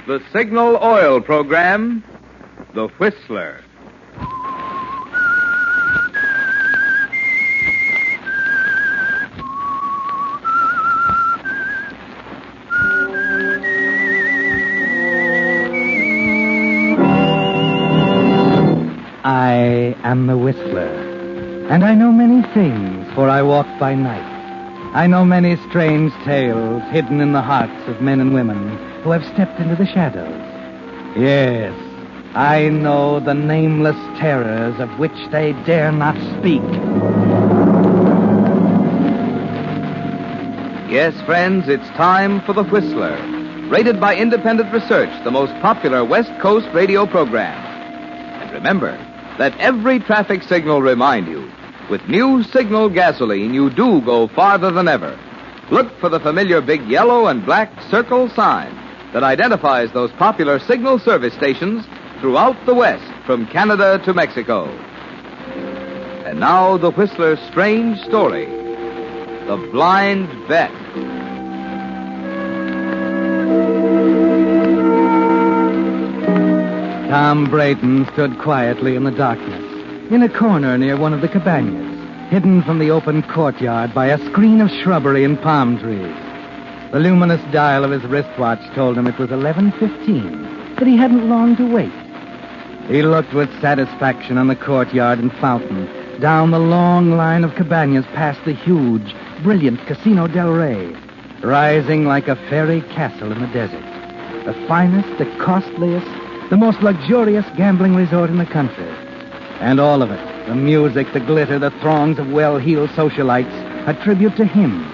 The Signal Oil Program, The Whistler. I am the Whistler, and I know many things, for I walk by night. I know many strange tales hidden in the hearts of men and women who have stepped into the shadows. Yes, I know the nameless terrors of which they dare not speak. Yes, friends, it's time for The Whistler, rated by independent research the most popular West Coast radio program. And remember, let every traffic signal remind you, with new Signal gasoline, you do go farther than ever. Look for the familiar big yellow and black circle sign that identifies those popular Signal service stations throughout the West, from Canada to Mexico. And now, the Whistler's strange story, The Blind Bet. Tom Braden stood quietly in the darkness, in a corner near one of the cabanas, hidden from the open courtyard by a screen of shrubbery and palm trees. The luminous dial of his wristwatch told him it was 11:15, but he hadn't long to wait. He looked with satisfaction on the courtyard and fountain, down the long line of cabanas past the huge, brilliant Casino del Rey, rising like a fairy castle in the desert. The finest, the costliest, the most luxurious gambling resort in the country. And all of it, the music, the glitter, the throngs of well-heeled socialites, a tribute to him.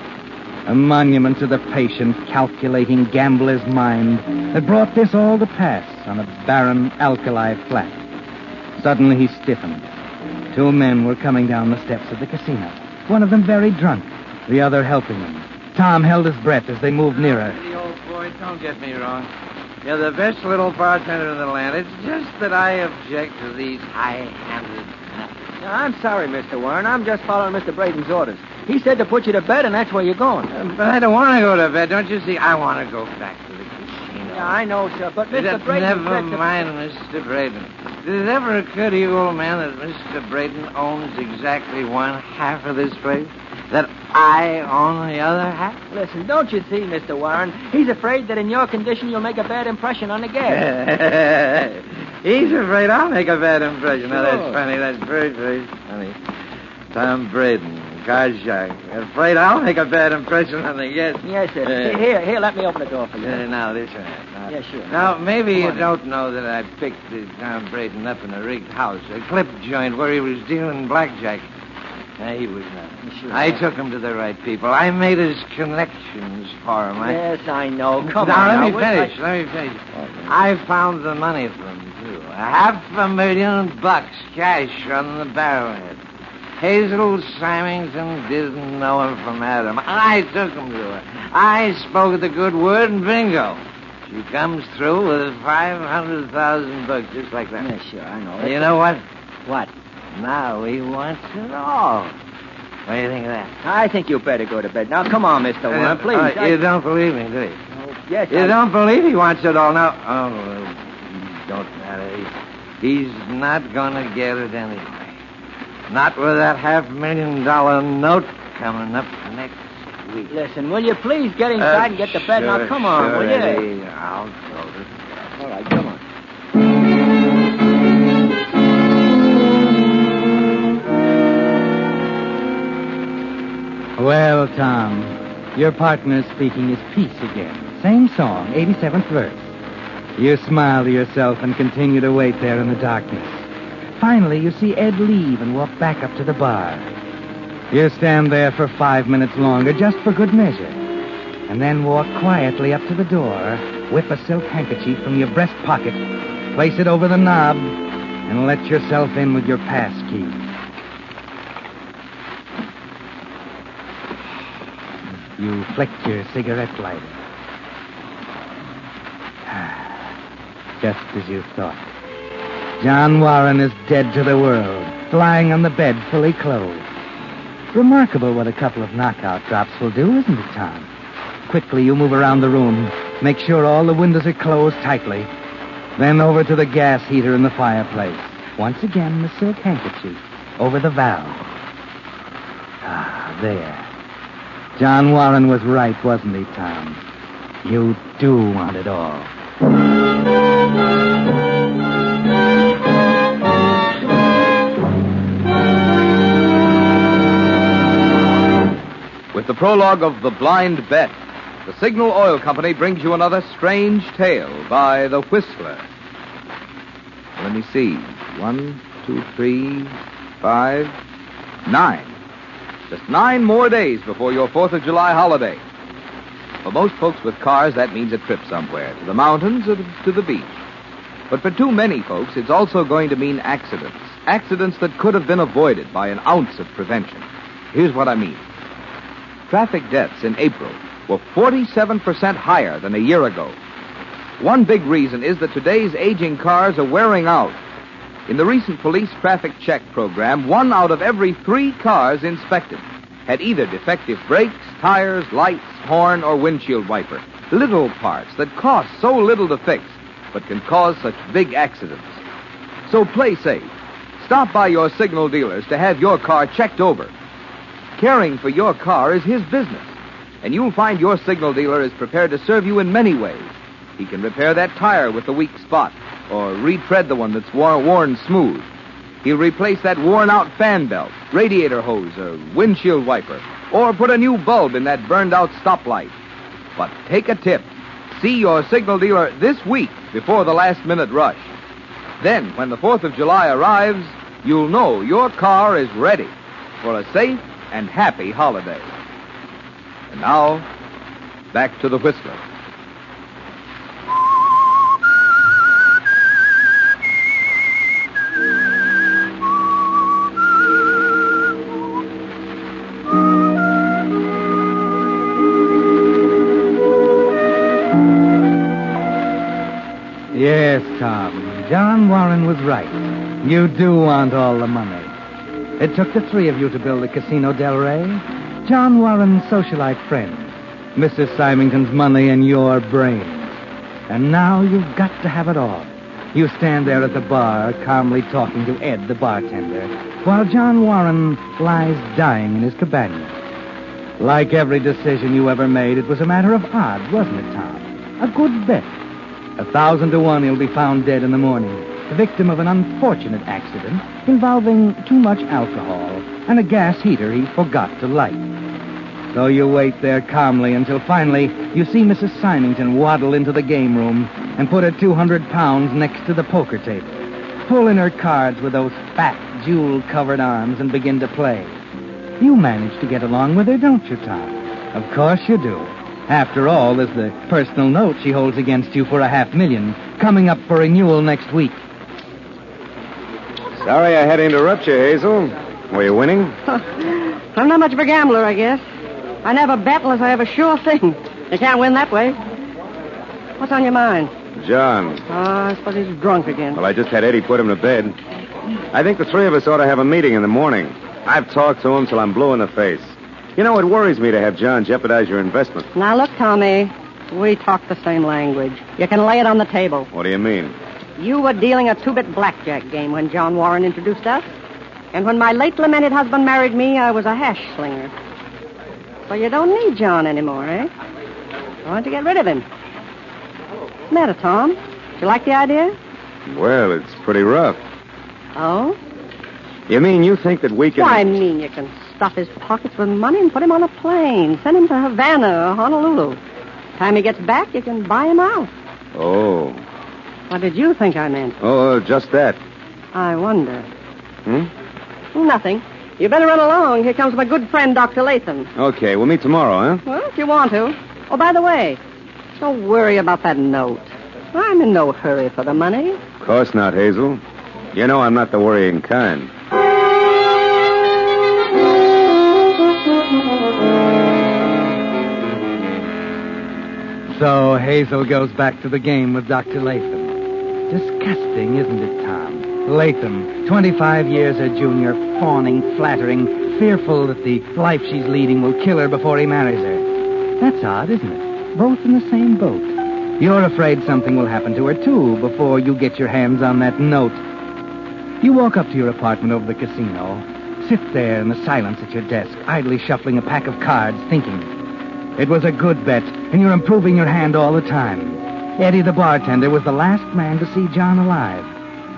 A monument to the patient, calculating gambler's mind that brought this all to pass on a barren alkali flat. Suddenly he stiffened. Two men were coming down the steps of the casino, one of them very drunk, the other helping him. Tom held his breath as they moved nearer. The old boy, don't get me wrong. You're the best little bartender in the land. It's just that I object to these high-handed... I'm sorry, Mr. Warren. I'm just following Mr. Braden's orders. He said to put you to bed, and that's where you're going. But I don't want to go to bed. Don't you see? I want to go back to the casino. Yeah, I know, sir, but Mr. Braden... Never mind, Mr. Braden. Did it ever occur to you, old man, that Mr. Braden owns exactly one half of this place? That I own the other half? Listen, don't you see, Mr. Warren? He's afraid that in your condition you'll make a bad impression on the guests. He's afraid I'll make a bad impression. Sure. Now, that's funny. That's very, very funny. Tom Braden, card shark. Afraid I'll make a bad impression on the guests. Yes, sir. Here, let me open the door for you. Now, this one. Yeah, sure. Now, maybe you don't know that I picked Tom Braden up in a rigged house, a clip joint where he was dealing blackjack. He was not. Sure. I took him to the right people. I made his connections for him. Yes, I know. Come now, on. Let me finish. I found the money for him, too. $500,000 cash on the barrelhead. Hazel Symington didn't know him from Adam. I took him to her. I spoke the good word, and bingo. She comes through with $500,000, just like that. Yeah, sure, I know. You know what? What? Now he wants it all. What do you think of that? I think you better go to bed. Now, come on, Mr. Warren, please. You don't believe me, do you? Oh, yes, You don't believe he wants it all now? Oh, well, don't matter. He's not going to get it anyway. Not with that $500,000 note coming up next week. Listen, will you please get inside and get to bed? Now, come on, will you? Eddie, I'll go to bed. All right, come on. Well, Tom, your partner speaking his piece again. Same song, 87th verse. You smile to yourself and continue to wait there in the darkness. Finally, you see Ed leave and walk back up to the bar. You stand there for 5 minutes longer, just for good measure, and then walk quietly up to the door, whip a silk handkerchief from your breast pocket, place it over the knob, and let yourself in with your pass key. You flicked your cigarette lighter. Just as you thought. John Warren is dead to the world, lying on the bed fully clothed. Remarkable what a couple of knockout drops will do, isn't it, Tom? Quickly, you move around the room, Make sure all the windows are closed tightly. Then over to the gas heater in the fireplace. Once again, the silk handkerchief over the valve. Ah, there. John Warren was right, wasn't he, Tom? You do want it all. With the prologue of The Blind Bet, the Signal Oil Company brings you another strange tale by The Whistler. Let me see. 1, 2, 3, 5, 9. Just 9 more days before your 4th of July holiday. For most folks with cars, that means a trip somewhere, to the mountains or to the beach. But for too many folks, it's also going to mean accidents. Accidents that could have been avoided by an ounce of prevention. Here's what I mean. Traffic deaths in April were 47% higher than a year ago. One big reason is that today's aging cars are wearing out. In the recent police traffic check program, 1 out of every 3 cars inspected had either defective brakes, tires, lights, horn, or windshield wiper. Little parts that cost so little to fix, but can cause such big accidents. So play safe. Stop by your Signal dealers to have your car checked over. Caring for your car is his business, and you'll find your Signal dealer is prepared to serve you in many ways. He can repair that tire with the weak spot, or retread the one that's worn smooth. He'll replace that worn-out fan belt, radiator hose, or windshield wiper, or put a new bulb in that burned-out stoplight. But take a tip. See your Signal dealer this week before the last-minute rush. Then, when the 4th of July arrives, you'll know your car is ready for a safe and happy holiday. And now, back to The Whistler. Yes, Tom. John Warren was right. You do want all the money. It took the 3 of you to build the Casino Del Rey. John Warren's socialite friends, Mrs. Symington's money, and your brains. And now you've got to have it all. You stand there at the bar, calmly talking to Ed, the bartender, while John Warren lies dying in his cabana. Like every decision you ever made, it was a matter of odds, wasn't it, Tom? A good bet. 1,000 to 1 he'll be found dead in the morning, the victim of an unfortunate accident involving too much alcohol and a gas heater he forgot to light. So you wait there calmly until finally you see Mrs. Symington waddle into the game room and put her 200 pounds next to the poker table, pull in her cards with those fat, jewel-covered arms and begin to play. You manage to get along with her, don't you, Tom? Of course you do. After all, there's the personal note she holds against you for $500,000 coming up for renewal next week. Sorry I had to interrupt you, Hazel. Were you winning? I'm not much of a gambler, I guess. I never bet unless I have a sure thing. You can't win that way. What's on your mind? John. I suppose he's drunk again. Well, I just had Eddie put him to bed. I think the 3 of us ought to have a meeting in the morning. I've talked to him till I'm blue in the face. You know, it worries me to have John jeopardize your investment. Now, look, Tommy, we talk the same language. You can lay it on the table. What do you mean? You were dealing a 2-bit blackjack game when John Warren introduced us. And when my late lamented husband married me, I was a hash slinger. So you don't need John anymore, eh? Why don't you get rid of him? What's the matter, Tom? Do you like the idea? Well, it's pretty rough. Oh? You mean you think that we can... Why, I mean you can stuff his pockets with money and put him on a plane. Send him to Havana or Honolulu. Time he gets back, you can buy him out. Oh. What did you think I meant? Oh, just that. I wonder. Hmm? Nothing. You better run along. Here comes my good friend, Dr. Latham. Okay, we'll meet tomorrow, huh? Well, if you want to. Oh, by the way, don't worry about that note. I'm in no hurry for the money. Of course not, Hazel. You know I'm not the worrying kind. So Hazel goes back to the game with Dr. Latham. Disgusting, isn't it, Tom? Latham, 25 years her junior, fawning, flattering, fearful that the life she's leading will kill her before he marries her. That's odd, isn't it? Both in the same boat. You're afraid something will happen to her, too, before you get your hands on that note. You walk up to your apartment over the casino, sit there in the silence at your desk, idly shuffling a pack of cards, thinking. It was a good bet, and you're improving your hand all the time. Eddie, the bartender, was the last man to see John alive.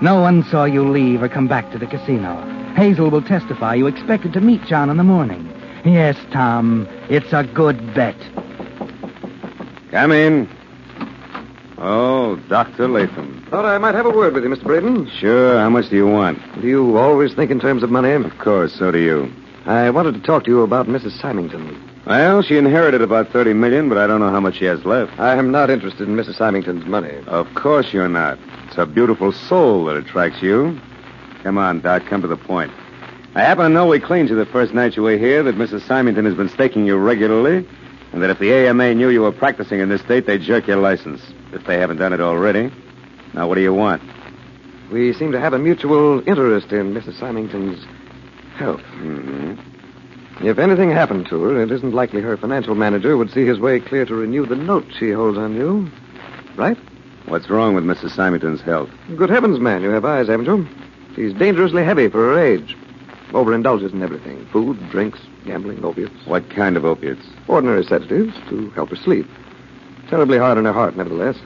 No one saw you leave or come back to the casino. Hazel will testify you expected to meet John in the morning. Yes, Tom, it's a good bet. Come in. Oh, Dr. Latham. Thought I might have a word with you, Mr. Braden. Sure, how much do you want? Do you always think in terms of money? Of course, so do you. I wanted to talk to you about Mrs. Symington. Well, she inherited about $30 million, but I don't know how much she has left. I am not interested in Mrs. Symington's money. Of course you're not. It's her beautiful soul that attracts you. Come on, Doc, come to the point. I happen to know we cleaned you the first night you were here, that Mrs. Symington has been staking you regularly, and that if the AMA knew you were practicing in this state, they'd jerk your license, if they haven't done it already. Now, what do you want? We seem to have a mutual interest in Mrs. Symington's health. Mm-hmm. If anything happened to her, it isn't likely her financial manager would see his way clear to renew the note she holds on you. Right? What's wrong with Mrs. Symington's health? Good heavens, man, you have eyes, haven't you? She's dangerously heavy for her age. Overindulges in everything. Food, drinks, gambling, opiates. What kind of opiates? Ordinary sedatives to help her sleep. Terribly hard on her heart, nevertheless.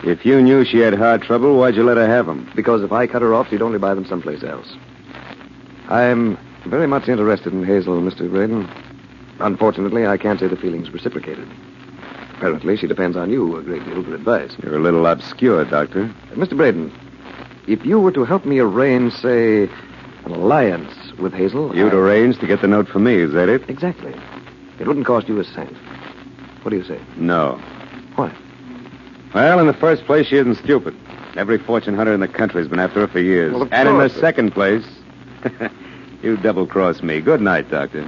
If you knew she had heart trouble, why'd you let her have them? Because if I cut her off, she'd only buy them someplace else. I'm very much interested in Hazel, Mr. Braden. Unfortunately, I can't say the feeling's reciprocated. Apparently, she depends on you a great deal for advice. You're a little obscure, Doctor. Mr. Braden, if you were to help me arrange, say, an alliance with Hazel... You'd arrange to get the note for me, is that it? Exactly. It wouldn't cost you a cent. What do you say? No. Why? Well, in the first place, she isn't stupid. Every fortune hunter in the country has been after her for years. Well, of and in the course. second place, you double-crossed me. Good night, Doctor.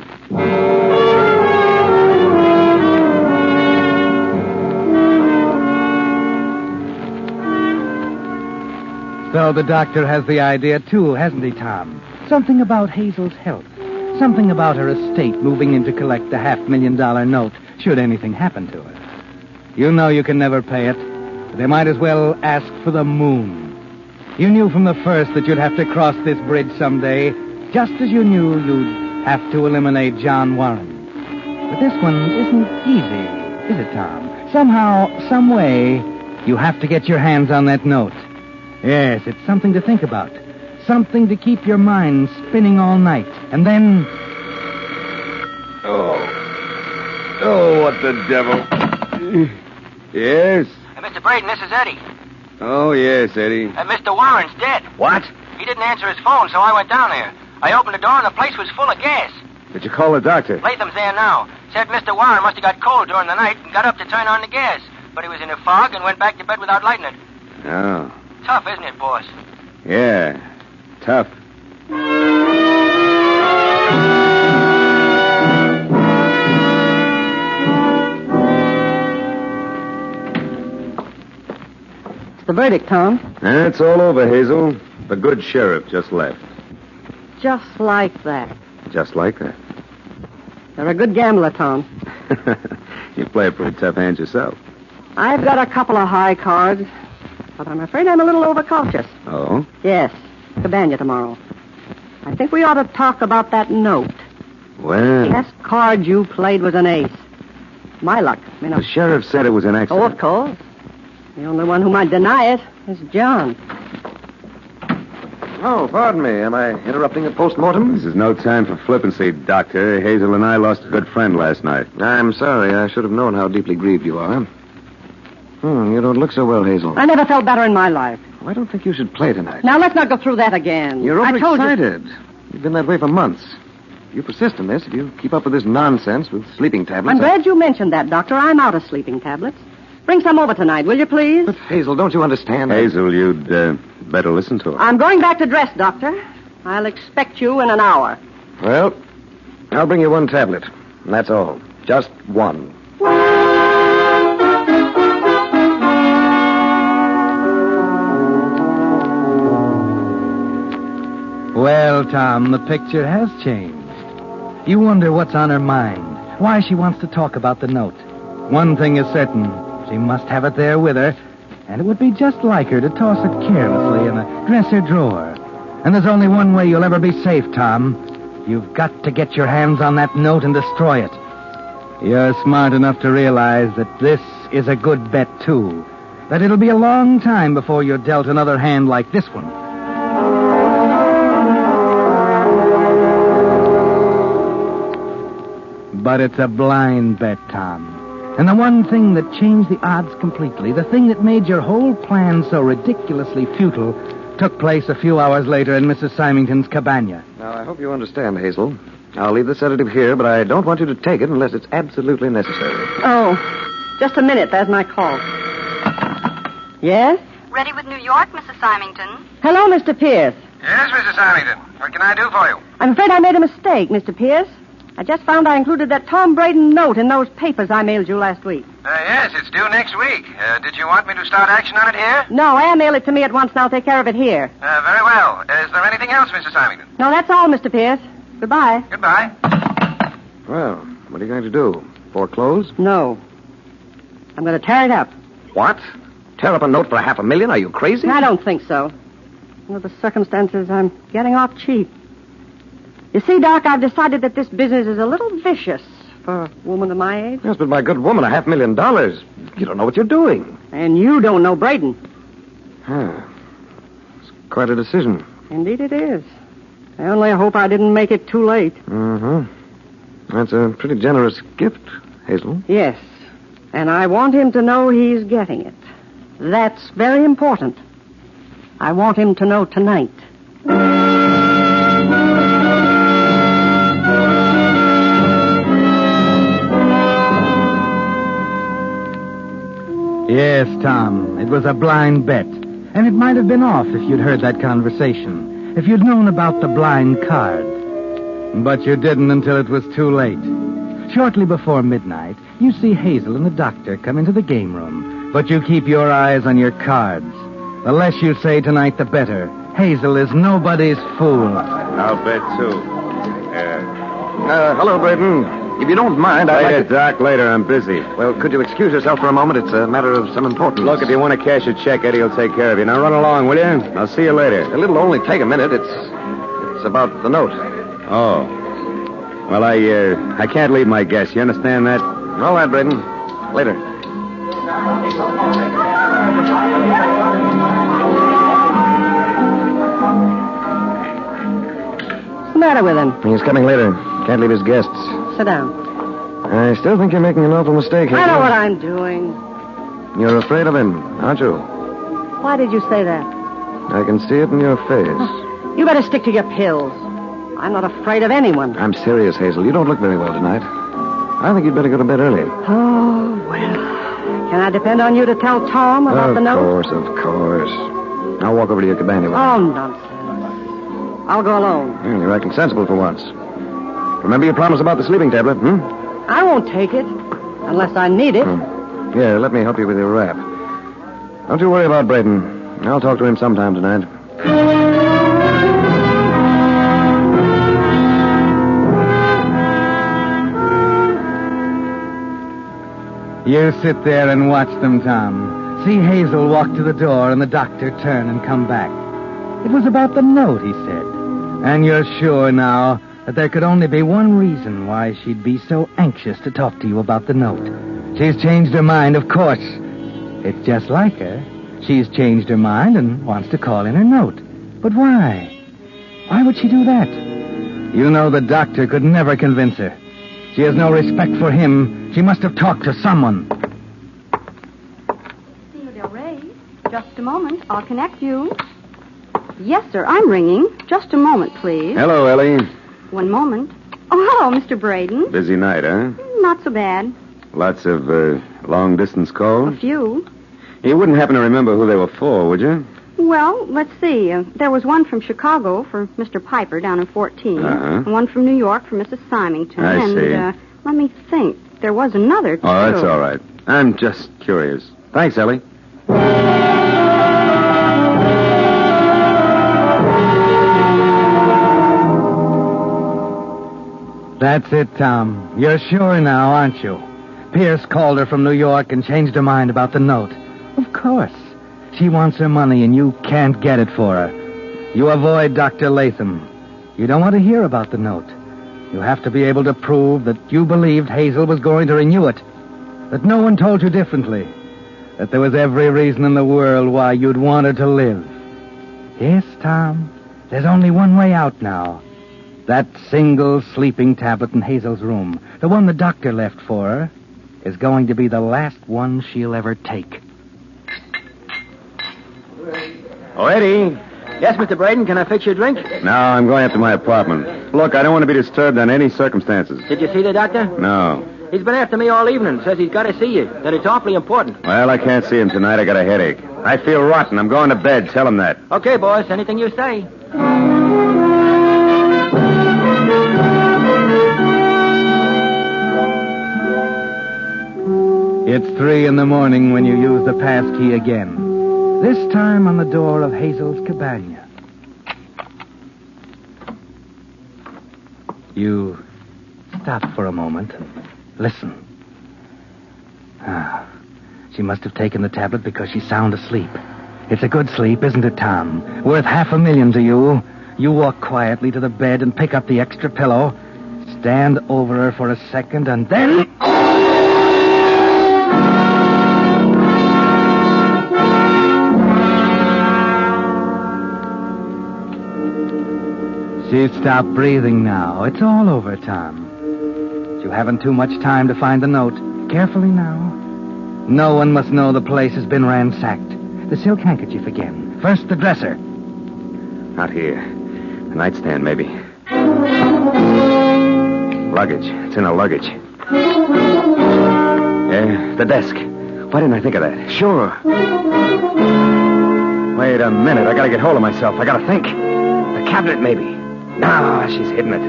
So the doctor has the idea, too, hasn't he, Tom? Something about Hazel's health. Something about her estate moving in to collect the $500,000 note, should anything happen to her. You know you can never pay it, but they might as well ask for the moon. You knew from the first that you'd have to cross this bridge someday, just as you knew you'd have to eliminate John Warren. But this one isn't easy, is it, Tom? Somehow, some way, you have to get your hands on that note. Yes, it's something to think about. Something to keep your mind spinning all night. And then... Oh, what the devil. Yes? Mr. Braden, this is Eddie. Oh, yes, Eddie. Mr. Warren's dead. What? He didn't answer his phone, so I went down there. I opened the door, and the place was full of gas. Did you call the doctor? Latham's there now. Said Mr. Warren must have got cold during the night and got up to turn on the gas. But he was in a fog and went back to bed without lighting it. Oh. Tough, isn't it, boss? Yeah, tough. It's the verdict, Tom. It's all over, Hazel. The good sheriff just left. Just like that. Just like that. You're a good gambler, Tom. You play a pretty tough hand yourself. I've got a couple of high cards, but I'm afraid I'm a little overcautious. Oh? Yes, Cabana tomorrow. I think we ought to talk about that note. Well, The last card you played was an ace. My luck, you know. the sheriff said it was an Oh, accident. of course. The only one who might deny it is John. Oh, pardon me. Am I interrupting a postmortem? This is no time for flippancy, Doctor. Hazel and I lost a good friend last night. I'm sorry. I should have known how deeply grieved you are. You don't look so well, Hazel. I never felt better in my life. Well, I don't think you should play tonight. Now, let's not go through that again. You're I told you. overexcited. You've been that way for months. If you persist in this, if you keep up with this nonsense with sleeping tablets... I'm glad you mentioned that, Doctor. I'm out of sleeping tablets. Bring some over tonight, will you, please? But, Hazel, don't you understand? Hazel, you'd better listen to her. I'm going back to dress, Doctor. I'll expect you in an hour. Well, I'll bring you one tablet. And that's all. Just one. Well, Tom, the picture has changed. You wonder what's on her mind, why she wants to talk about the note. One thing is certain, She must have it there with her, and it would be just like her to toss it carelessly in a dresser drawer. And there's only one way you'll ever be safe, Tom. You've got to get your hands on that note and destroy it. You're smart enough to realize that this is a good bet, too. That it'll be a long time before you're dealt another hand like this one. But it's a blind bet, Tom. And the one thing that changed the odds completely, the thing that made your whole plan so ridiculously futile, took place a few hours later in Mrs. Symington's cabana. Now, I hope you understand, Hazel. I'll leave the sedative here, but I don't want you to take it unless it's absolutely necessary. Oh, just a minute. There's my call. Yes? Ready with New York, Mrs. Symington? Hello, Mr. Pierce. Yes, Mrs. Symington. What can I do for you? I'm afraid I made a mistake, Mr. Pierce. I just found I included that Tom Braden note in those papers I mailed you last week. Yes, it's due next week. Did you want me to start action on it here? No, mail it to me at once and I'll take care of it here. Very well. Is there anything else, Mrs. Symington? No, that's all, Mr. Pierce. Goodbye. Goodbye. Well, what are you going to do? Foreclose? No. I'm going to tear it up. What? Tear up a note for $500,000? Are you crazy? I don't think so. Under the circumstances, I'm getting off cheap. You see, Doc, I've decided that this business is a little vicious for a woman of my age. Yes, but my good woman, $500,000. You don't know what you're doing. And you don't know Braden. It's quite a decision. Indeed it is. I only hope I didn't make it too late. Mm-hmm. That's a pretty generous gift, Hazel. Yes. And I want him to know he's getting it. That's very important. I want him to know tonight. Yes, Tom, it was a blind bet. And it might have been off if you'd heard that conversation, if you'd known about the blind card. But you didn't until it was too late. Shortly before midnight, you see Hazel and the doctor come into the game room, but you keep your eyes on your cards. The less you say tonight, the better. Hazel is nobody's fool. I'll bet, too. Hello, Braden. If you don't mind, I'd Later, like to... Doc, later. I'm busy. Well, could you excuse yourself for a moment? It's a matter of some importance. Look, if you want to cash a check, Eddie will take care of you. Now run along, will you? I'll see you later. It'll only take a minute. It's about the note. Oh. Well, I can't leave my guess. You understand that? All right, Braden. Later. What's the matter with him? He's coming later. Can't leave his guests. Sit down. I still think you're making an awful mistake, Hazel. I know what I'm doing. You're afraid of him, aren't you? Why did you say that? I can see it in your face. You better stick to your pills. I'm not afraid of anyone. I'm serious, Hazel. You don't look very well tonight. I think you'd better go to bed early. Oh, well. Can I depend on you to tell Tom about the note? Of course. I'll walk over to your cabana. Oh, nonsense. I'll go alone. You're acting sensible for once. Remember your promise about the sleeping tablet, I won't take it unless I need it. Here, let me help you with your wrap. Don't you worry about Braden. I'll talk to him sometime tonight. You sit there and watch them, Tom. See Hazel walk to the door and the doctor turn and come back. It was about the note, he said. And you're sure now that there could only be one reason why she'd be so anxious to talk to you about the note. She's changed her mind, of course. It's just like her. She's changed her mind and wants to call in her note. But why? Why would she do that? You know the doctor could never convince her. She has no respect for him. She must have talked to someone. Theo Del Rey. Just a moment. I'll connect you. Yes, sir. I'm ringing. Just a moment, please. Hello, Ellie. One moment. Oh, hello, Mr. Braden. Busy night, huh? Not so bad. Lots of long-distance calls? A few. You wouldn't happen to remember who they were for, would you? Well, let's see. There was one from Chicago for Mr. Piper down in 14. Uh-huh. One from New York for Mrs. Symington. I and, see. Let me think. There was another, too. Oh, that's all right. I'm just curious. Thanks, Ellie. That's it, Tom. You're sure now, aren't you? Pierce called her from New York and changed her mind about the note. Of course. She wants her money, and you can't get it for her. You avoid Dr. Latham. You don't want to hear about the note. You have to be able to prove that you believed Hazel was going to renew it, that no one told you differently, that there was every reason in the world why you'd want her to live. Yes, Tom, there's only one way out now. That single sleeping tablet in Hazel's room, the one the doctor left for her, is going to be the last one she'll ever take. Oh, Eddie. Yes, Mr. Braden, can I fix your drink? No, I'm going up to my apartment. Look, I don't want to be disturbed on any circumstances. Did you see the doctor? No. He's been after me all evening. Says he's got to see you, that it's awfully important. Well, I can't see him tonight. I got a headache. I feel rotten. I'm going to bed. Tell him that. Okay, boss. Anything you say. It's 3 a.m. when you use the pass key again. This time on the door of Hazel's cabana. You stop for a moment and listen. She must have taken the tablet because she's sound asleep. It's a good sleep, isn't it, Tom? Worth $500,000 to you. You walk quietly to the bed and pick up the extra pillow. Stand over her for a second and then... She's stopped breathing now. It's all over, Tom. You haven't too much time to find the note. Carefully now. No one must know the place has been ransacked. The silk handkerchief again. First, the dresser. Not here. The nightstand, maybe. Luggage. It's in the luggage. Yeah, the desk. Why didn't I think of that? Sure. Wait a minute. I gotta get hold of myself. I gotta think. The cabinet, maybe. No, she's hidden it.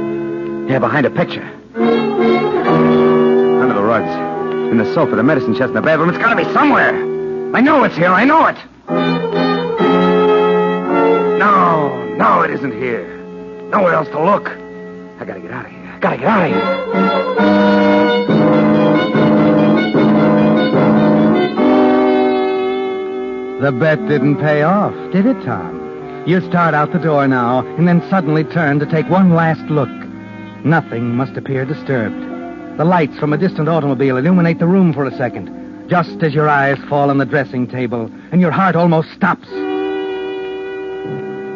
Yeah, behind a picture. Under the rugs. In the sofa, the medicine chest in the bedroom. It's gotta be somewhere. I know it's here. I know it. No, it isn't here. Nowhere else to look. I gotta get out of here. The bet didn't pay off, did it, Tom? You start out the door now, and then suddenly turn to take one last look. Nothing must appear disturbed. The lights from a distant automobile illuminate the room for a second, just as your eyes fall on the dressing table, and your heart almost stops.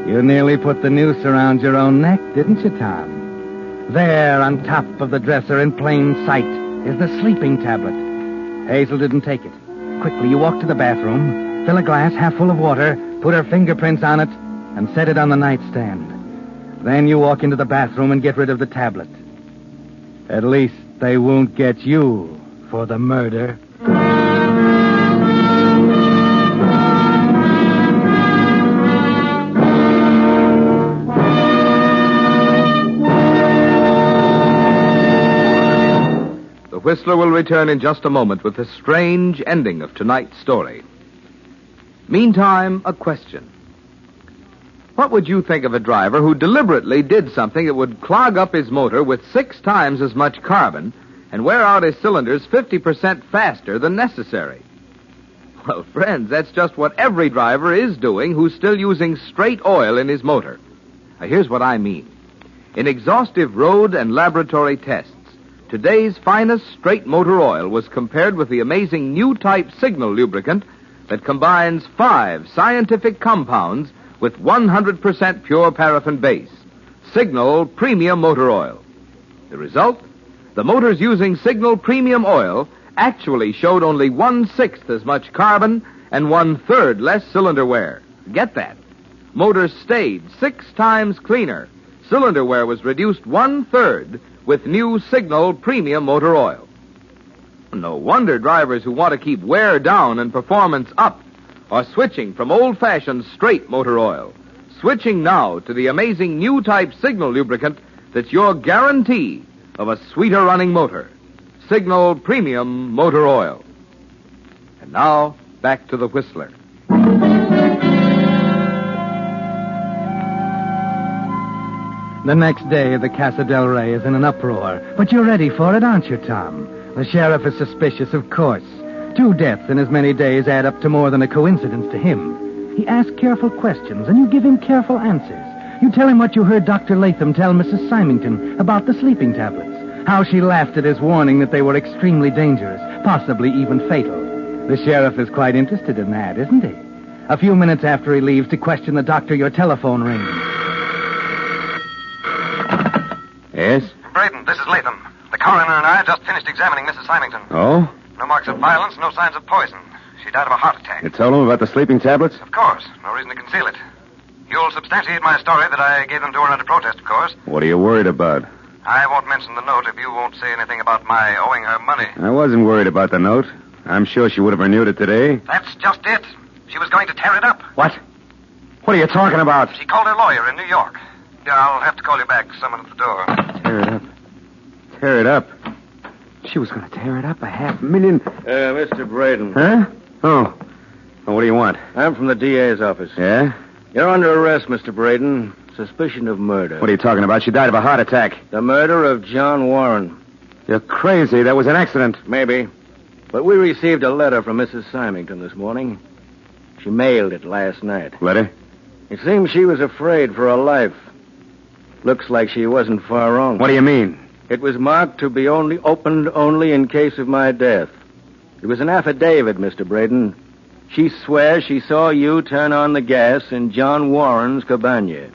You nearly put the noose around your own neck, didn't you, Tom? There, on top of the dresser in plain sight, is the sleeping tablet. Hazel didn't take it. Quickly, you walk to the bathroom, fill a glass half full of water, put her fingerprints on it, and set it on the nightstand. Then you walk into the bathroom and get rid of the tablet. At least they won't get you for the murder. The Whistler will return in just a moment with the strange ending of tonight's story. Meantime, a question. What would you think of a driver who deliberately did something that would clog up his motor with 6 times as much carbon and wear out his cylinders 50% faster than necessary? Well, friends, that's just what every driver is doing who's still using straight oil in his motor. Now, here's what I mean. In exhaustive road and laboratory tests, today's finest straight motor oil was compared with the amazing new type Signal lubricant that combines 5 scientific compounds with 100% pure paraffin base. Signal Premium Motor Oil. The result? The motors using Signal Premium Oil actually showed only 1/6 as much carbon and 1/3 less cylinder wear. Get that? Motors stayed 6 times cleaner. Cylinder wear was reduced 1/3 with new Signal Premium Motor Oil. No wonder drivers who want to keep wear down and performance up are switching from old-fashioned straight motor oil. Switching now to the amazing new type Signal lubricant that's your guarantee of a sweeter running motor. Signal Premium Motor Oil. And now, back to the Whistler. The next day, the Casa del Rey is in an uproar. But you're ready for it, aren't you, Tom? The sheriff is suspicious, of course. 2 deaths in as many days add up to more than a coincidence to him. He asks careful questions, and you give him careful answers. You tell him what you heard Dr. Latham tell Mrs. Symington about the sleeping tablets, how she laughed at his warning that they were extremely dangerous, possibly even fatal. The sheriff is quite interested in that, isn't he? A few minutes after he leaves to question the doctor, your telephone rings. Yes? Braden, this is Latham. The coroner and I just finished examining Mrs. Symington. Oh? No marks of violence, no signs of poison. She died of a heart attack. You told him about the sleeping tablets? Of course. No reason to conceal it. You'll substantiate my story that I gave them to her under protest, of course. What are you worried about? I won't mention the note if you won't say anything about my owing her money. I wasn't worried about the note. I'm sure she would have renewed it today. That's just it. She was going to tear it up. What? What are you talking about? She called her lawyer in New York. Yeah, I'll have to call you back. Someone at the door. Tear it up. Tear it up. She was going to tear it up, $500,000. Mr. Braden. Huh? Oh. Well, what do you want? I'm from the DA's office. Yeah? You're under arrest, Mr. Braden. Suspicion of murder. What are you talking about? She died of a heart attack. The murder of John Warren. You're crazy. That was an accident. Maybe. But we received a letter from Mrs. Symington this morning. She mailed it last night. Letter? It seems she was afraid for her life. Looks like she wasn't far wrong. What do you mean? It was marked to be opened only in case of my death. It was an affidavit, Mr. Braden. She swears she saw you turn on the gas in John Warren's cabana.